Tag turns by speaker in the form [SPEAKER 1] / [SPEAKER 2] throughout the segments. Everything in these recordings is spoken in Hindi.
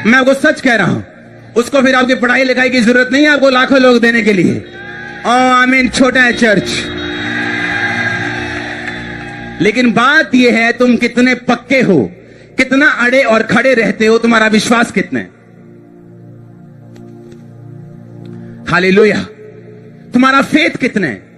[SPEAKER 1] मैं आपको सच कह रहा हूं, उसको फिर आपकी पढ़ाई लिखाई की जरूरत नहीं है आपको लाखों लोग देने के लिए। आमीन। छोटा है चर्च, लेकिन बात यह है तुम कितने पक्के हो, कितना अड़े और खड़े रहते हो, तुम्हारा विश्वास कितना है। हालेलुया। तुम्हारा फेथ कितना है।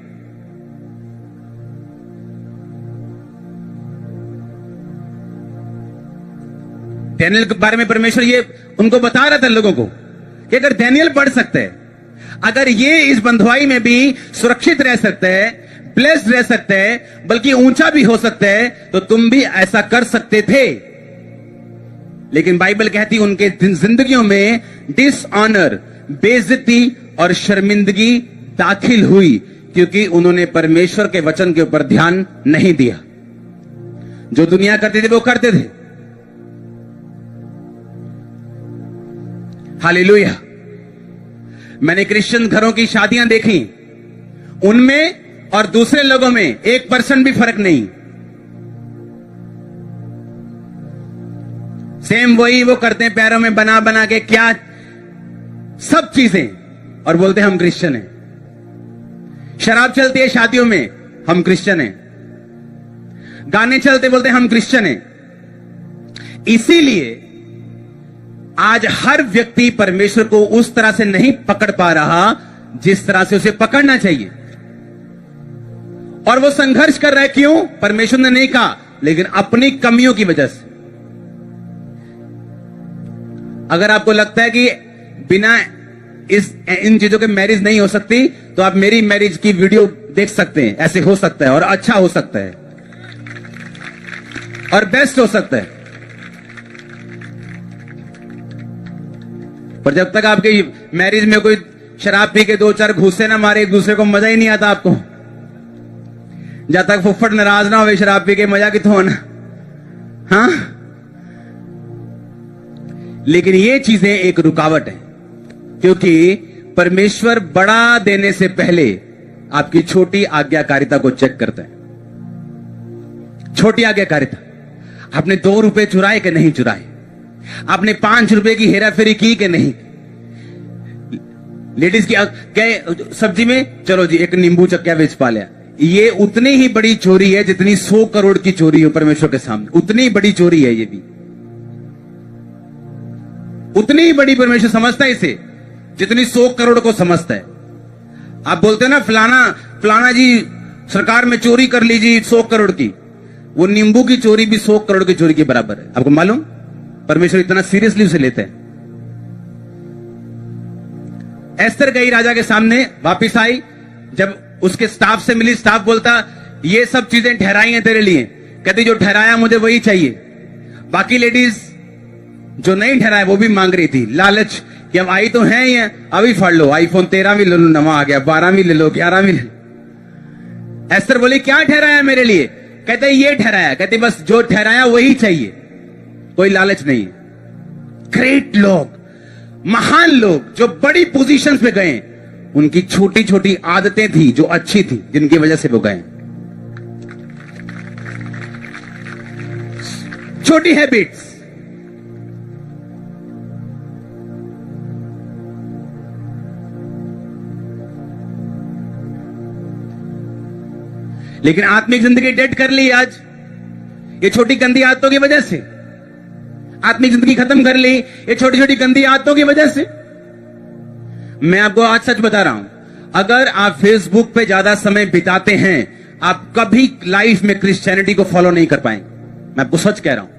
[SPEAKER 1] डैनियल के बारे में परमेश्वर ये उनको बता रहा था लोगों को कि अगर डैनियल पढ़ सकते हैं, अगर ये इस बंधुआई में भी सुरक्षित रह सकते हैं, ब्लेस्ड रह सकते हैं, बल्कि ऊंचा भी हो सकते हैं, तो तुम भी ऐसा कर सकते थे। लेकिन बाइबल कहती उनके जिंदगियों में डिसऑनर, बेइज्जती और शर्मिंदगी दाखिल हुई, क्योंकि उन्होंने परमेश्वर के वचन के ऊपर ध्यान नहीं दिया। जो दुनिया करते थे वो करते थे। हालेलुया। मैंने क्रिश्चियन घरों की शादियां देखी, उनमें और दूसरे लोगों में 1% भी फर्क नहीं। सेम वही वो करते हैं, पैरों में बना बना के क्या सब चीजें, और बोलते हैं हम क्रिश्चियन हैं। शराब चलती है शादियों में, हम क्रिश्चियन हैं। गाने चलते, बोलते हैं हम क्रिश्चियन हैं। इसीलिए आज हर व्यक्ति परमेश्वर को उस तरह से नहीं पकड़ पा रहा जिस तरह से उसे पकड़ना चाहिए, और वो संघर्ष कर रहा है। क्यों? परमेश्वर ने नहीं कहा, लेकिन अपनी कमियों की वजह से। अगर आपको लगता है कि बिना इन चीजों के मैरिज नहीं हो सकती, तो आप मेरी मैरिज की वीडियो देख सकते हैं। ऐसे हो सकता है, और अच्छा हो सकता है, और बेस्ट हो सकता है। पर जब तक आपकी मैरिज में कोई शराब पी के 2-4 घूसे ना मारे एक दूसरे को, मजा ही नहीं आता आपको। जब तक फुफ्फड़ नाराज ना हो शराब पी के, मजा कितों होना। हाँ, लेकिन ये चीजें एक रुकावट है, क्योंकि परमेश्वर बड़ा देने से पहले आपकी छोटी आज्ञाकारिता को चेक करता है। छोटी आज्ञाकारिता, आपने 2 रुपए चुराए कि नहीं चुराए, आपने 5 रुपए की हेराफेरी की कि नहीं। लेडीज की क्या सब्जी में, चलो जी एक नींबू चक्का बेच पा लिया, ये उतनी ही बड़ी चोरी है जितनी 100 करोड़ की चोरी हो परमेश्वर के सामने। उतनी बड़ी चोरी है ये भी, उतनी ही बड़ी परमेश्वर समझता है इसे जितनी 100 करोड़ को समझता है। आप बोलते हैं ना फलाना जी सरकार में चोरी कर ली जी 100 करोड़ की, वो नींबू की चोरी भी 100 करोड़ की चोरी के बराबर है। आपको मालूम? परमेश्वर इतना सीरियसली उसे लेते हैं। एस्तर गई राजा के सामने, वापिस आई, जब उसके स्टाफ से मिली, स्टाफ बोलता ये सब चीजें ठहराई हैं तेरे लिए। कहती जो ठहराया मुझे वही चाहिए। बाकी लेडीज जो नहीं ठहराया वो भी मांग रही थी, लालच कि अब आई तो है ही है, अभी फाड़ लो, आईफोन 13 भी ले लो, नवा आ गया, 12 भी ले लो, 11 भी ले लो। एस्तर बोली क्या ठहराया मेरे लिए? कहते ये ठहराया। कहते बस जो ठहराया वही चाहिए, कोई लालच नहीं। ग्रेट लोग, महान लोग जो बड़ी पोजीशंस पे गए, उनकी छोटी छोटी आदतें थी जो अच्छी थी, जिनकी वजह से वो गए। छोटी हैबिट्स। लेकिन आत्मिक जिंदगी डेड कर ली आज, ये छोटी गंदी आदतों की वजह से। आत्मिक जिंदगी खत्म कर ली ये छोटी छोटी गंदी आदतों की वजह से। मैं आपको आज सच बता रहा हूं, अगर आप फेसबुक पे ज्यादा समय बिताते हैं, आप कभी लाइफ में क्रिश्चियनिटी को फॉलो नहीं कर पाएंगे। मैं आपको सच कह रहा हूं।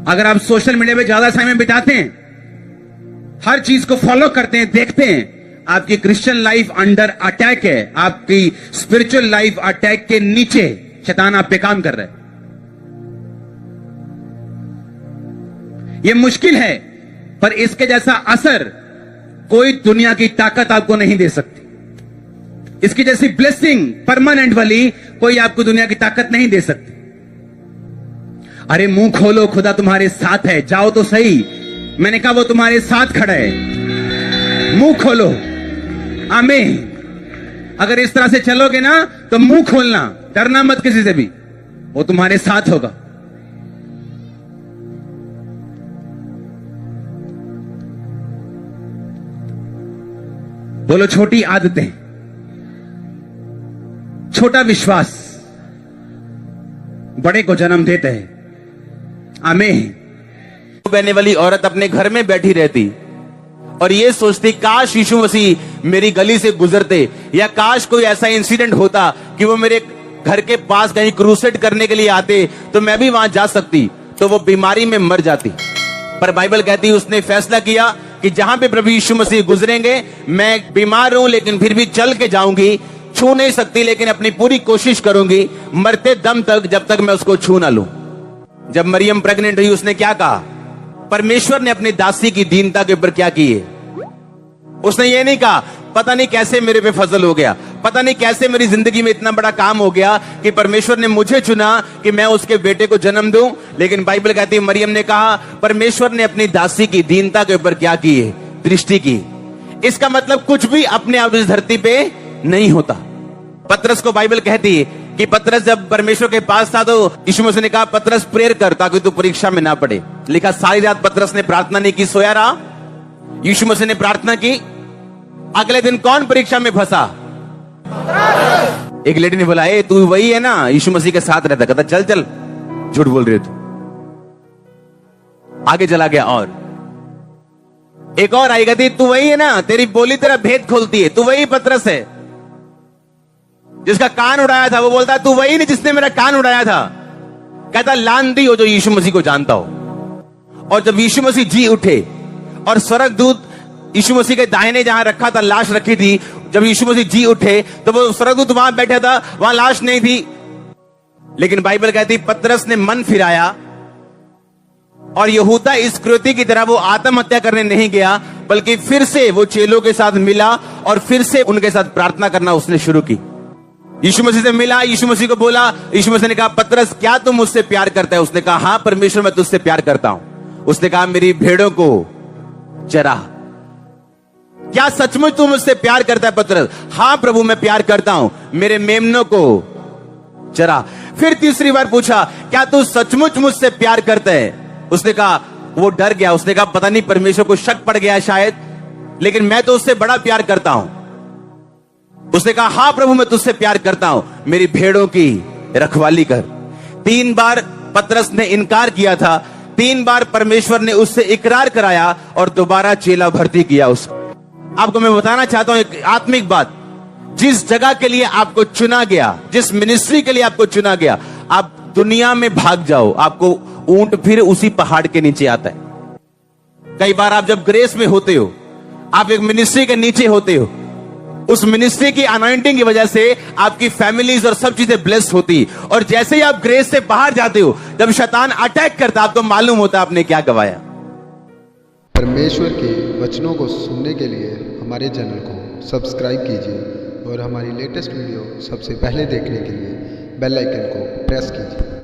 [SPEAKER 1] अगर आप सोशल मीडिया पे ज्यादा समय बिताते हैं, हर चीज को फॉलो करते हैं, देखते हैं, आपकी क्रिश्चियन लाइफ अंडर अटैक है। आपकी स्पिरिचुअल लाइफ अटैक के नीचे, शैतान आप पे काम कर रहा है। यह मुश्किल है, पर इसके जैसा असर कोई दुनिया की ताकत आपको नहीं दे सकती। इसकी जैसी ब्लेसिंग परमानेंट वाली कोई आपको दुनिया की ताकत नहीं दे सकती। अरे मुंह खोलो, खुदा तुम्हारे साथ है, जाओ तो सही। मैंने कहा वो तुम्हारे साथ खड़ा है, मुंह खोलो। आमीन। अगर इस तरह से चलोगे ना तो मुंह खोलना, डरना मत किसी से भी, वो तुम्हारे साथ होगा। बोलो छोटी आदतें, छोटा विश्वास बड़े को जन्म देते हैं। आमीन। बहने वाली औरत अपने घर में बैठी रहती और ये सोचती काश यीशु मसीह मेरी गली से गुजरते, या काश कोई ऐसा इंसिडेंट होता कि वो मेरे घर के पास कहीं क्रूसेड करने के लिए आते तो मैं भी वहां जा सकती, तो वो बीमारी में मर जाती। पर बाइबल कहती है उसने फैसला किया कि जहां पे प्रभु यीशु मसीह गुजरेंगे, मैं बीमार हूं लेकिन फिर भी चल के जाऊंगी, छू नहीं सकती लेकिन अपनी पूरी कोशिश करूंगी मरते दम तक, जब तक मैं उसको छू ना लूं। जब मरियम प्रेग्नेंट हुई उसने क्या कहा? परमेश्वर ने अपनी दासी की दीनता के ऊपर क्या किए? उसने ये नहीं कहा पता नहीं कैसे मेरे पे फजल हो गया, पता नहीं कैसे मेरी जिंदगी में इतना बड़ा काम हो गया कि परमेश्वर ने मुझे चुना कि मैं उसके बेटे को जन्म दूं। लेकिन बाइबल कहती है मरियम ने कहा परमेश्वर ने अपनी दासी की दीनता के ऊपर क्या की है? दृष्टि की। इसका मतलब कुछ भी अपने आप इस धरती पे नहीं होता। पतरस को बाइबल कहती है कि पतरस जब परमेश्वर के पास था तो यीशु मसीह ने कहा पतरस प्रेयर कर ताकि तू परीक्षा में ना पड़े। लिखा सारी रात पतरस ने प्रार्थना नहीं की, सोया रहा। यीशु मसीह ने प्रार्थना की, अगले दिन कौन परीक्षा में फंसा? एक लेडी ने बोला ए तू वही है ना यीशु मसीह के साथ रहता? कहता चल चल झूठ बोल रही हो तू। आगे चला गया और एक और आई, कहती तू वही है ना, तेरी बोली तेरा भेद खोलती है, तू वही पतरस है जिसका कान उड़ाया था। वो बोलता है तू वही नहीं जिसने मेरा कान उड़ाया था। कहता लांदी हो जो यीशु मसीह को जानता हो। और जब यीशु मसीह जी उठे और स्वर्गदूत यीशु मसीह के दाहिने जहां रखा था लाश रखी थी, जब यीशु मसीह जी उठे तो वो स्वर्गदूत वहां बैठा था, वहां लाश नहीं थी। लेकिन बाइबल कहती पतरस ने मन फिराया और यहूदा इस्करियोती की तरह वो आत्महत्या करने नहीं गया, बल्कि फिर से वो चेलों के साथ मिला और फिर से उनके साथ प्रार्थना करना उसने शुरू की। यीशु मसीह से मिला, यीशु मसीह को बोला, यीशु मसीह ने कहा पतरस क्या तुम मुझसे प्यार करता है? उसने कहा हां परमेश्वर मैं तुझसे प्यार करता हूं। उसने कहा मेरी भेड़ों को चरा। क्या सचमुच तू मुझसे प्यार करता है पतरस? हां प्रभु मैं प्यार करता हूं, मेरे मेमनों को चरा। फिर तीसरी बार पूछा क्या तू सचमुच मुझसे प्यार करता है? उसने कहा, वो डर गया, उसने कहा पता नहीं परमेश्वर को शक पड़ गया शायद, लेकिन मैं तो उससे बड़ा प्यार करता हूं। उसने कहा हां प्रभु मैं तुझसे प्यार करता हूं, मेरी भेड़ों की रखवाली कर। 3 बार पतरस ने इनकार किया था, 3 बार परमेश्वर ने उससे इकरार कराया और दोबारा चेला भर्ती किया उसको। आपको मैं बताना चाहता हूं एक आत्मिक बात, जिस जगह के लिए आपको चुना गया, जिस मिनिस्ट्री के लिए आपको चुना गया, आप दुनिया में भाग जाओ, आपको ऊंट फिर उसी पहाड़ के नीचे आता है। कई बार आप जब ग्रेस में होते हो, आप एक मिनिस्ट्री के नीचे होते हो, उस मिनिस्ट्री की अनॉइंटिंग की वजह से आपकी फैमिलीज और सब चीजें ब्लेस्ड होती, और जैसे ही आप ग्रेस से बाहर जाते हो, जब शैतान अटैक करता आपको मालूम होता आपने क्या गवाया।
[SPEAKER 2] परमेश्वर के वचनों को सुनने के लिए हमारे चैनल को सब्सक्राइब कीजिए और हमारी लेटेस्ट वीडियो सबसे पहले देखने के लिए बेल आइकन को प्रेस कीजिए।